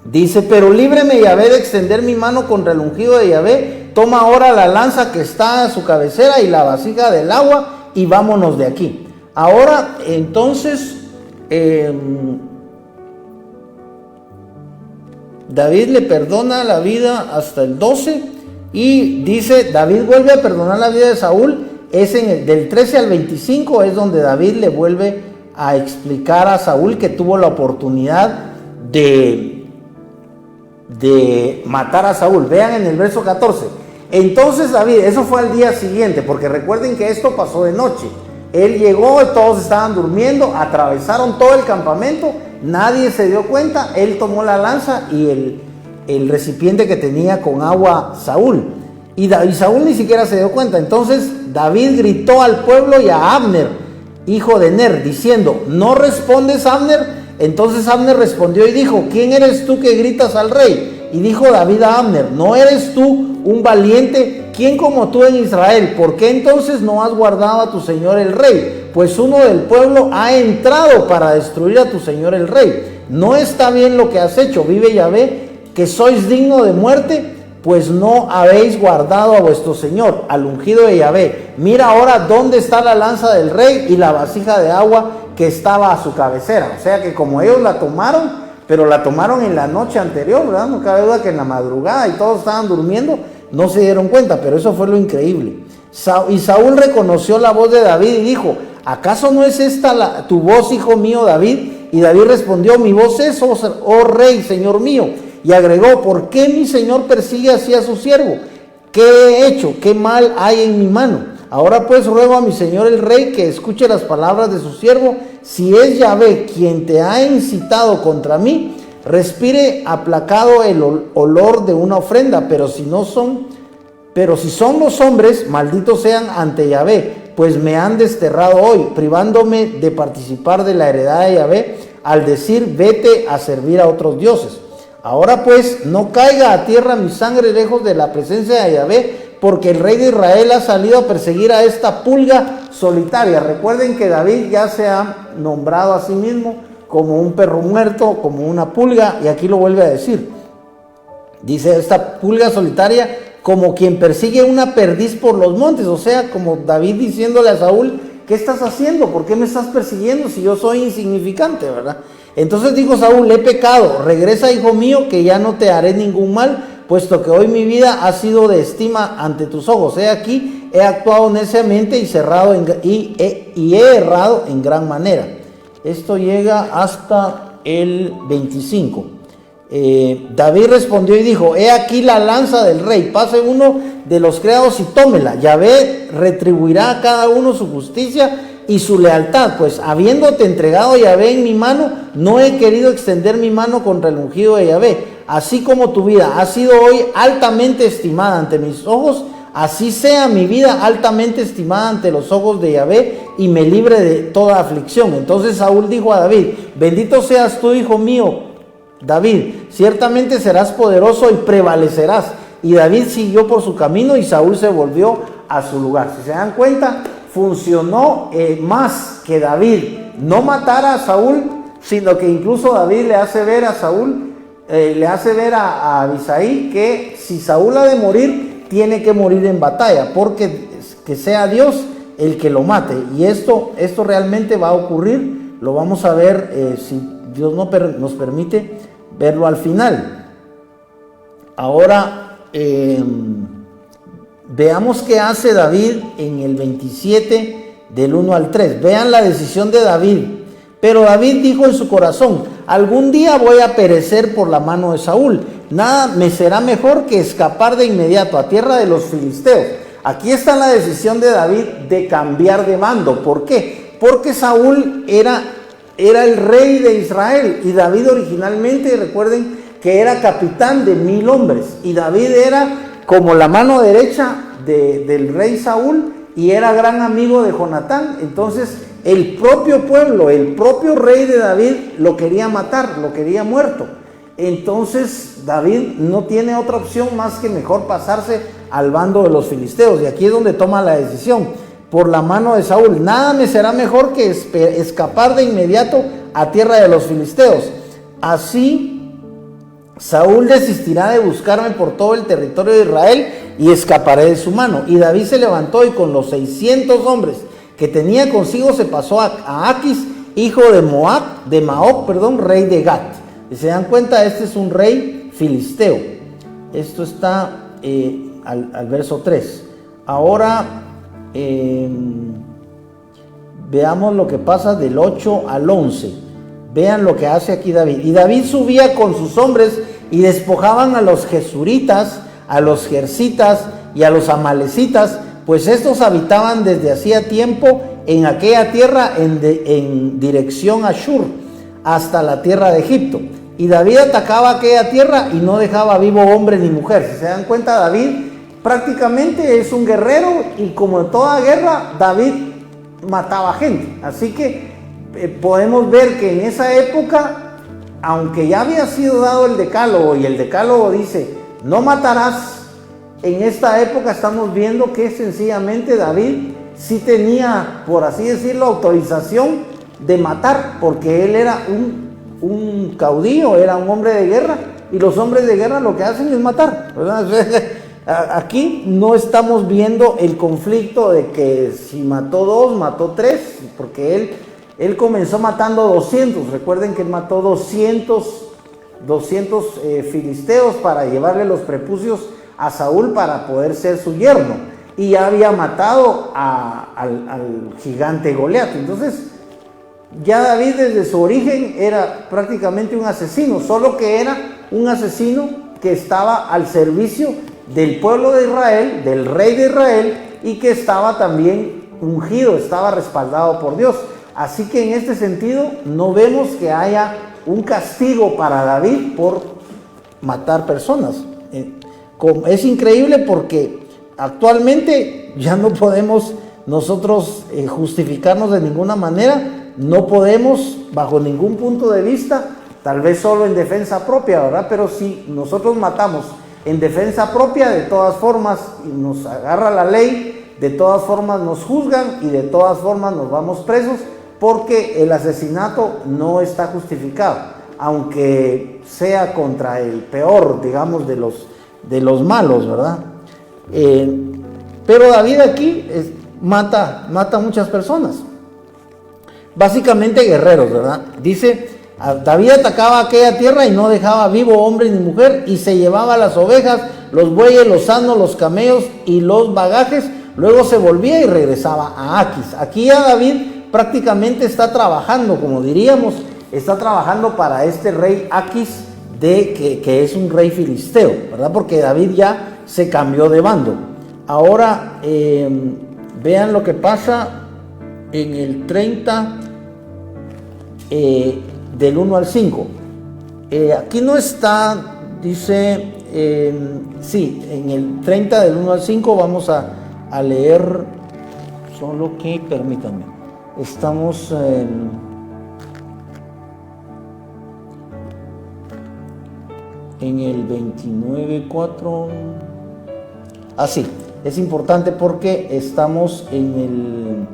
Dice: pero líbreme Yahvé de extender mi mano contra el ungido de Yahvé, toma ahora la lanza que está a su cabecera y la vasija del agua, y vámonos de aquí. Ahora entonces David le perdona la vida hasta el 12, y dice, David vuelve a perdonar la vida de Saúl. Es del 13 al 25 es donde David le vuelve a explicar a Saúl que tuvo la oportunidad de matar a Saúl. Vean en el verso 14. Entonces David, eso fue al día siguiente, porque recuerden que esto pasó de noche. Él llegó, todos estaban durmiendo, atravesaron todo el campamento, nadie se dio cuenta. Él tomó la lanza y el recipiente que tenía con agua Saúl, y Saúl ni siquiera se dio cuenta. Entonces David gritó al pueblo y a Abner, hijo de Ner, diciendo: ¿no respondes, Abner? Entonces Abner respondió y dijo: ¿quién eres tú que gritas al rey? Y dijo David a Abner: ¿no eres tú un valiente? ¿Quién como tú en Israel? ¿Por qué entonces no has guardado a tu señor el rey? Pues uno del pueblo ha entrado para destruir a tu señor el rey. No está bien lo que has hecho, vive Yahvé, que sois digno de muerte, pues no habéis guardado a vuestro señor, al ungido de Yahvé. Mira ahora dónde está la lanza del rey y la vasija de agua que estaba a su cabecera. O sea que como ellos la tomaron, pero la tomaron en la noche anterior, ¿verdad? No cabe duda que en la madrugada y todos estaban durmiendo, no se dieron cuenta, pero eso fue lo increíble. Y Saúl reconoció la voz de David y dijo: ¿acaso no es esta tu voz, hijo mío David? Y David respondió: mi voz es, oh rey, señor mío. Y agregó: ¿por qué mi señor persigue así a su siervo? ¿Qué he hecho? ¿Qué mal hay en mi mano? Ahora pues ruego a mi señor el rey que escuche las palabras de su siervo. Si es Yahvé quien te ha incitado contra mí, respire aplacado el olor de una ofrenda, pero si son los hombres, malditos sean ante Yahvé, pues me han desterrado hoy, privándome de participar de la heredad de Yahvé, al decir: vete a servir a otros dioses. Ahora pues no caiga a tierra mi sangre lejos de la presencia de Yahvé, porque el rey de Israel ha salido a perseguir a esta pulga solitaria. Recuerden que David ya se ha nombrado a sí mismo como un perro muerto, como una pulga, y aquí lo vuelve a decir. Dice: esta pulga solitaria, como quien persigue una perdiz por los montes. O sea, como David diciéndole a Saúl: ¿qué estás haciendo? ¿Por qué me estás persiguiendo si yo soy insignificante, verdad? Entonces dijo Saúl: he pecado, regresa, hijo mío, que ya no te haré ningún mal, puesto que hoy mi vida ha sido de estima ante tus ojos. He aquí he actuado neciamente y he errado en gran manera. Esto llega hasta el 25. David respondió y dijo: he aquí la lanza del rey, pase uno de los criados y tómela. Yahvé retribuirá a cada uno su justicia y su lealtad, pues habiéndote entregado Yahvé en mi mano, no he querido extender mi mano contra el ungido de Yahvé. Así como tu vida ha sido hoy altamente estimada ante mis ojos, así sea mi vida altamente estimada ante los ojos de Yahvé, y me libre de toda aflicción. Entonces Saúl dijo a David: bendito seas tú, hijo mío David, ciertamente serás poderoso y prevalecerás. Y David siguió por su camino y Saúl se volvió a su lugar. Si se dan cuenta, funcionó más que David no matara a Saúl, sino que incluso David le hace ver a Saúl, le hace ver a Abisai que si Saúl ha de morir, tiene que morir en batalla, porque que sea Dios el que lo mate. Y esto realmente va a ocurrir, lo vamos a ver si Dios nos permite verlo al final. Ahora veamos qué hace David en el 27 del 1 al 3. Vean la decisión de David. Pero David dijo en su corazón: algún día voy a perecer por la mano de Saúl. Nada me será mejor que escapar de inmediato a tierra de los filisteos. Aquí está la decisión de David de cambiar de mando. ¿Por qué? Porque Saúl era el rey de Israel y David originalmente, recuerden que era capitán de 1000 hombres, y David era como la mano derecha del rey Saúl y era gran amigo de Jonatán. Entonces el propio pueblo, el propio rey de David lo quería matar, lo quería muerto. Entonces David no tiene otra opción más que mejor pasarse al bando de los filisteos, y aquí es donde toma la decisión: por la mano de Saúl, nada me será mejor que escapar de inmediato a tierra de los filisteos. Así Saúl desistirá de buscarme por todo el territorio de Israel y escaparé de su mano. Y David se levantó y con los 600 hombres que tenía consigo se pasó a Aquis, hijo de Maoc, rey de Gat. Si se dan cuenta, este es un rey filisteo. Esto está al verso 3. Ahora veamos lo que pasa del 8 al 11. Vean lo que hace aquí David. Y David subía con sus hombres y despojaban a los jesuritas, a los jersitas y a los amalecitas, pues estos habitaban desde hacía tiempo en aquella tierra en dirección a Shur, hasta la tierra de Egipto. Y David atacaba aquella tierra y no dejaba vivo hombre ni mujer. Si se dan cuenta, David prácticamente es un guerrero, y como en toda guerra, David mataba gente. Así que podemos ver que en esa época, aunque ya había sido dado el decálogo, y el decálogo dice: no matarás, en esta época estamos viendo que sencillamente David sí tenía, por así decirlo, autorización de matar, porque él era un caudillo, era un hombre de guerra, y los hombres de guerra lo que hacen es matar, ¿verdad? Aquí no estamos viendo el conflicto de que si mató 2, mató 3, porque él comenzó matando 200. Recuerden que él mató 200 filisteos para llevarle los prepucios a Saúl para poder ser su yerno, y ya había matado al gigante Goliat. Entonces ya David desde su origen era prácticamente un asesino, solo que era un asesino que estaba al servicio del pueblo de Israel, del rey de Israel, y que estaba también ungido, estaba respaldado por Dios. Así que en este sentido no vemos que haya un castigo para David por matar personas. Es increíble porque actualmente ya no podemos nosotros justificarnos de ninguna manera. No podemos, bajo ningún punto de vista, tal vez solo en defensa propia, ¿verdad? Pero si nosotros matamos en defensa propia, de todas formas nos agarra la ley, de todas formas nos juzgan y de todas formas nos vamos presos, porque el asesinato no está justificado, aunque sea contra el peor, digamos, de los malos, ¿verdad? Pero David aquí mata a muchas personas, básicamente guerreros, ¿verdad? Dice: David atacaba aquella tierra y no dejaba vivo hombre ni mujer, y se llevaba las ovejas, los bueyes, los asnos, los camellos y los bagajes, luego se volvía y regresaba a Aquis. Aquí ya David prácticamente está trabajando, como diríamos, está trabajando para este rey Aquis, que es un rey filisteo, ¿verdad? Porque David ya se cambió de bando. Ahora vean lo que pasa en el 30 del 1 al 5. Aquí no está, dice, sí, en el 30 del 1 al 5 vamos a leer, solo que permítanme, estamos en el 29:4. Así, es importante porque estamos en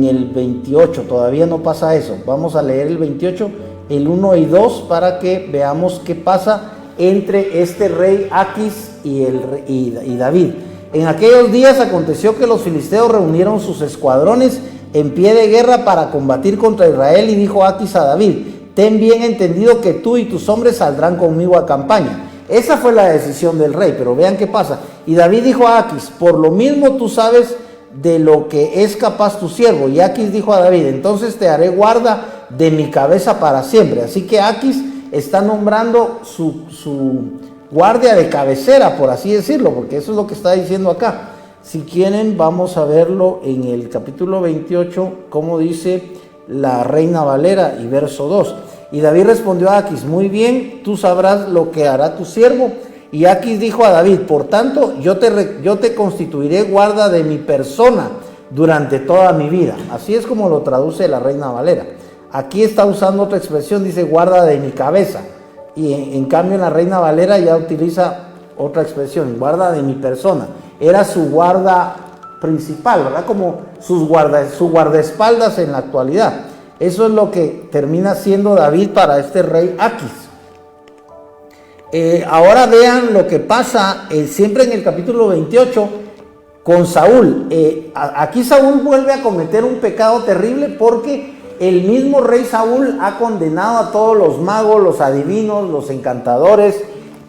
el 28, todavía no pasa eso. Vamos a leer el 28, el 1 y 2 para que veamos qué pasa entre este rey Aquis y David. En aquellos días aconteció que los filisteos reunieron sus escuadrones en pie de guerra para combatir contra Israel, y dijo Aquis a David: ten bien entendido que tú y tus hombres saldrán conmigo a campaña. Esa fue la decisión del rey, pero vean qué pasa. Y David dijo a Aquis: por lo mismo tú sabes de lo que es capaz tu siervo. Y Aquis dijo a David: entonces te haré guarda de mi cabeza para siempre. Así que Aquis está nombrando su guardia de cabecera, por así decirlo, porque eso es lo que está diciendo acá. Si quieren, vamos a verlo en el capítulo 28, como dice la Reina Valera y verso 2. Y David respondió a Aquis: muy bien, tú sabrás lo que hará tu siervo. Y Aquis dijo a David: por tanto, yo te constituiré guarda de mi persona durante toda mi vida. Así es como lo traduce la Reina Valera. Aquí está usando otra expresión, dice guarda de mi cabeza. Y en cambio en la Reina Valera ya utiliza otra expresión, guarda de mi persona. Era su guarda principal, ¿verdad? Como su guardaespaldas en la actualidad. Eso es lo que termina siendo David para este rey Aquis. Ahora vean lo que pasa siempre en el capítulo 28 con Saúl. Aquí Saúl vuelve a cometer un pecado terrible porque el mismo rey Saúl ha condenado a todos los magos, los adivinos, los encantadores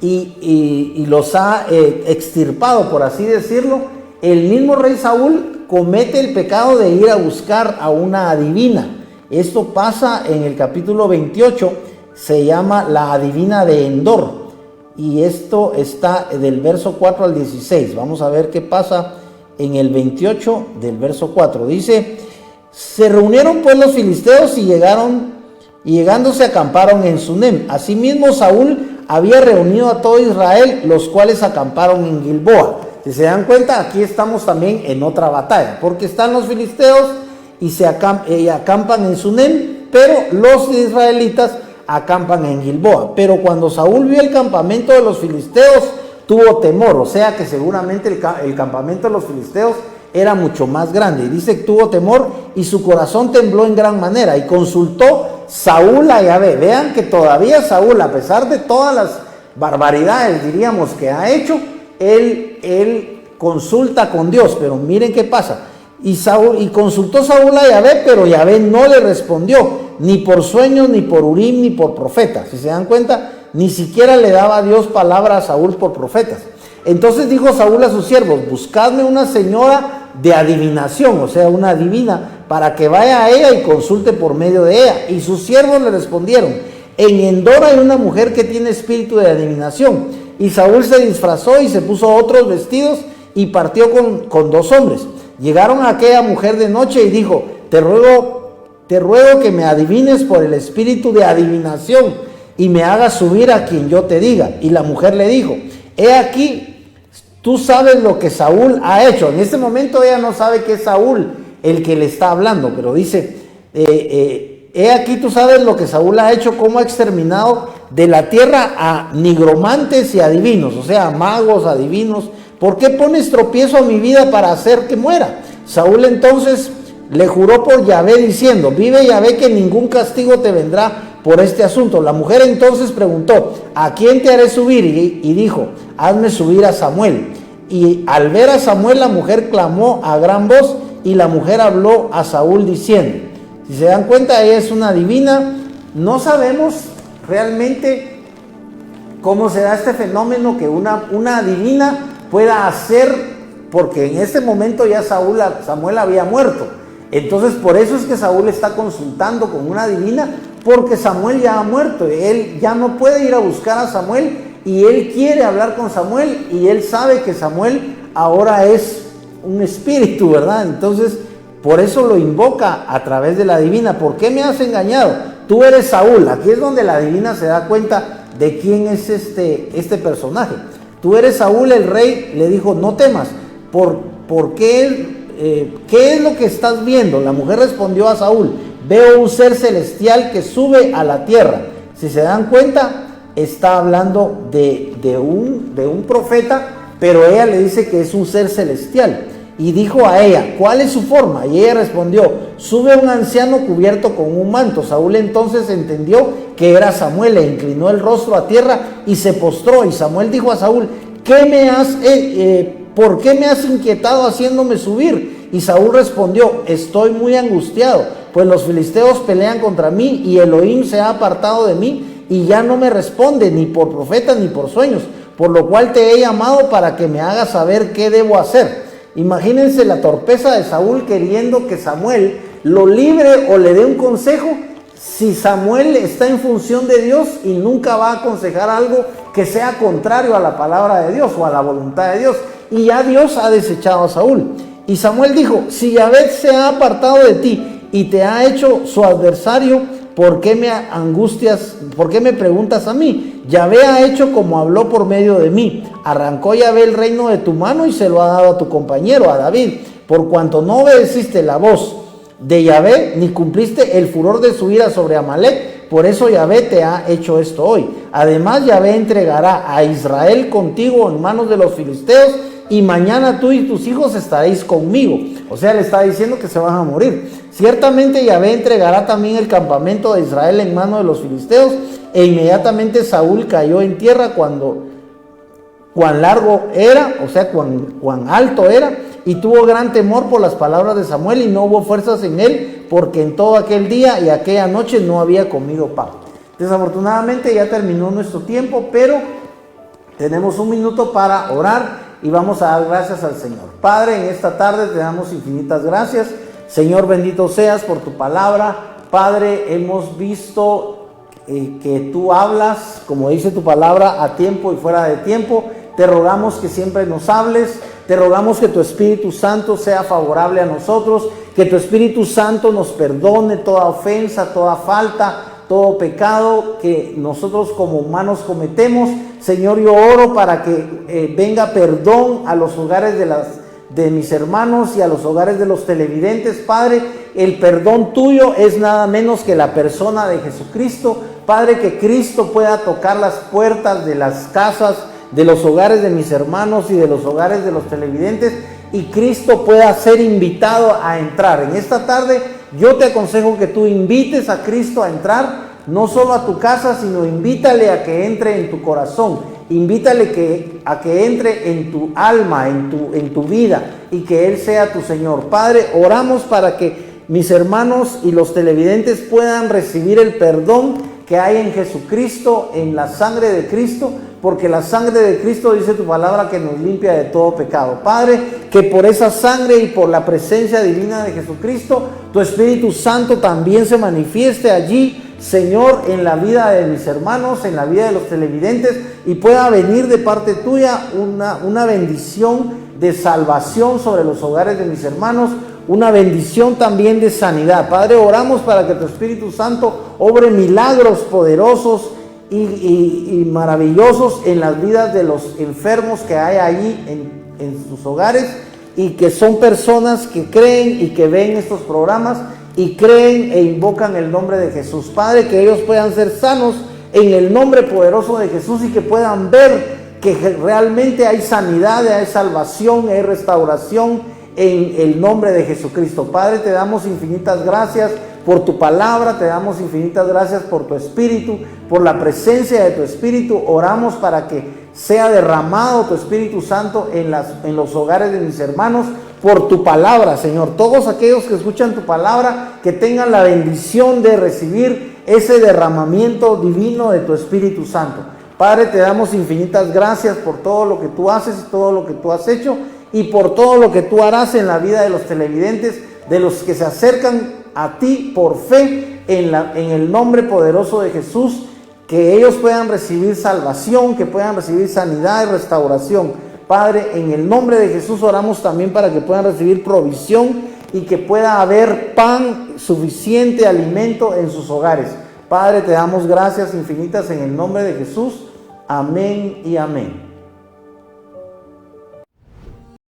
y los ha extirpado, por así decirlo. El mismo rey Saúl comete el pecado de ir a buscar a una adivina. Esto pasa en el capítulo 28, se llama la adivina de Endor. Y esto está del verso 4 al 16. Vamos a ver qué pasa en el 28 del verso 4. Dice: se reunieron pues los filisteos y llegando se acamparon en Sunem. Asimismo Saúl había reunido a todo Israel, los cuales acamparon en Gilboa. Si se dan cuenta, aquí estamos también en otra batalla, porque están los filisteos y acampan en Sunem, pero los israelitas acampan en Gilboa. Pero cuando Saúl vio el campamento de los filisteos, tuvo temor. O sea que seguramente el campamento de los filisteos era mucho más grande. Y dice que tuvo temor y su corazón tembló en gran manera. Y consultó Saúl a Yahvé. Vean que todavía Saúl, a pesar de todas las barbaridades, diríamos, que ha hecho, él consulta con Dios. Pero miren qué pasa. Y consultó Saúl a Yahvé, pero Yahvé no le respondió, ni por sueños, ni por Urim, ni por profetas. Si se dan cuenta, ni siquiera le daba Dios palabra a Saúl por profetas. Entonces dijo Saúl a sus siervos: buscadme una señora de adivinación, o sea, una adivina, para que vaya a ella y consulte por medio de ella. Y sus siervos le respondieron: en Endor hay una mujer que tiene espíritu de adivinación. Y Saúl se disfrazó y se puso otros vestidos y partió con 2 hombres. Llegaron a aquella mujer de noche y dijo: te ruego que me adivines por el espíritu de adivinación y me hagas subir a quien yo te diga. Y la mujer le dijo: he aquí, tú sabes lo que Saúl ha hecho. En este momento ella no sabe que es Saúl el que le está hablando, pero dice: he aquí, tú sabes lo que Saúl ha hecho, cómo ha exterminado de la tierra a nigromantes y adivinos, o sea, magos, adivinos. ¿Por qué pones tropiezo a mi vida para hacer que muera? Saúl entonces le juró por Yahvé diciendo: vive Yahvé que ningún castigo te vendrá por este asunto. La mujer entonces preguntó: ¿a quién te haré subir? Y dijo: hazme subir a Samuel. Y al ver a Samuel, la mujer clamó a gran voz, y la mujer habló a Saúl diciendo. Si se dan cuenta, ella es una adivina. No sabemos realmente cómo se da este fenómeno que una adivina pueda hacer, porque en este momento ya Samuel había muerto. Entonces por eso es que Saúl está consultando con una adivina, porque Samuel ya ha muerto. Él ya no puede ir a buscar a Samuel y él quiere hablar con Samuel, y él sabe que Samuel ahora es un espíritu, ¿verdad? Entonces por eso lo invoca a través de la adivina. ¿Por qué me has engañado? Tú eres Saúl. Aquí es donde la adivina se da cuenta de quién es este personaje. Tú eres Saúl, el rey le dijo, no temas. ¿Por qué? ¿Qué es lo que estás viendo? La mujer respondió a Saúl, veo un ser celestial que sube a la tierra. Si se dan cuenta, está hablando de un profeta, pero ella le dice que es un ser celestial. Y dijo a ella, ¿cuál es su forma? Y ella respondió, sube un anciano cubierto con un manto. Saúl entonces entendió que era Samuel, le inclinó el rostro a tierra y se postró. Y Samuel dijo a Saúl, ¿por qué me has inquietado haciéndome subir? Y Saúl respondió, estoy muy angustiado, pues los filisteos pelean contra mí y Elohim se ha apartado de mí y ya no me responde ni por profeta ni por sueños, por lo cual te he llamado para que me hagas saber qué debo hacer. Imagínense la torpeza de Saúl queriendo que Samuel lo libre o le dé un consejo, si Samuel está en función de Dios y nunca va a aconsejar algo que sea contrario a la palabra de Dios o a la voluntad de Dios. Y ya Dios ha desechado a Saúl. Y Samuel dijo, si Yahvé se ha apartado de ti y te ha hecho su adversario, ¿por qué me angustias? ¿Por qué me preguntas a mí? Yahvé ha hecho como habló por medio de mí. Arrancó Yahvé el reino de tu mano y se lo ha dado a tu compañero, a David, por cuanto no obedeciste la voz de Yahvé, ni cumpliste el furor de su ira sobre Amalek. Por eso Yahvé te ha hecho esto hoy. Además Yahvé entregará a Israel contigo en manos de los filisteos, y mañana tú y tus hijos estaréis conmigo. O sea, le está diciendo que se van a morir. Ciertamente Yahvé entregará también el campamento de Israel en manos de los filisteos. E inmediatamente Saúl cayó en tierra cuán largo era, o sea, cuán alto era, y tuvo gran temor por las palabras de Samuel, y no hubo fuerzas en él, porque en todo aquel día y aquella noche no había comido pan. Desafortunadamente ya terminó nuestro tiempo, pero tenemos un minuto para orar y vamos a dar gracias al Señor. Padre, en esta tarde te damos infinitas gracias. Señor, bendito seas por tu palabra. Padre, hemos visto que tú hablas, como dice tu palabra, a tiempo y fuera de tiempo. Te rogamos que siempre nos hables. Te rogamos que tu Espíritu Santo sea favorable a nosotros, que tu Espíritu Santo nos perdone toda ofensa, toda falta, todo pecado que nosotros como humanos cometemos. Señor, yo oro para que venga perdón a los hogares de mis hermanos y a los hogares de los televidentes. Padre, el perdón tuyo es nada menos que la persona de Jesucristo. Padre, que Cristo pueda tocar las puertas de las casas, de los hogares de mis hermanos y de los hogares de los televidentes, y Cristo pueda ser invitado a entrar. En esta tarde yo te aconsejo que tú invites a Cristo a entrar, no solo a tu casa, sino invítale a que entre en tu corazón, invítale a que entre en tu alma, en tu vida, y que Él sea tu Señor. Padre, oramos para que mis hermanos y los televidentes puedan recibir el perdón que hay en Jesucristo, en la sangre de Cristo, porque la sangre de Cristo, dice tu palabra, que nos limpia de todo pecado. Padre, que por esa sangre y por la presencia divina de Jesucristo, tu Espíritu Santo también se manifieste allí, Señor, en la vida de mis hermanos, en la vida de los televidentes, y pueda venir de parte tuya una bendición de salvación sobre los hogares de mis hermanos, una bendición también de sanidad. Padre, oramos para que tu Espíritu Santo obre milagros poderosos y maravillosos en las vidas de los enfermos que hay allí en sus hogares, y que son personas que creen y que ven estos programas y creen e invocan el nombre de Jesús. Padre, que ellos puedan ser sanos en el nombre poderoso de Jesús, y que puedan ver que realmente hay sanidad, hay salvación, hay restauración en el nombre de Jesucristo. Padre, te damos infinitas gracias por tu palabra, te damos infinitas gracias por tu Espíritu, por la presencia de tu Espíritu. Oramos para que sea derramado tu Espíritu Santo en los hogares de mis hermanos por tu palabra, Señor. Todos aquellos que escuchan tu palabra, que tengan la bendición de recibir ese derramamiento divino de tu Espíritu Santo. Padre, te damos infinitas gracias por todo lo que tú haces y todo lo que tú has hecho y por todo lo que tú harás en la vida de los televidentes, de los que se acercan a ti por fe en el nombre poderoso de Jesús, que ellos puedan recibir salvación, que puedan recibir sanidad y restauración. Padre, en el nombre de Jesús oramos también para que puedan recibir provisión y que pueda haber pan, suficiente alimento en sus hogares. Padre, te damos gracias infinitas en el nombre de Jesús. Amén y amén.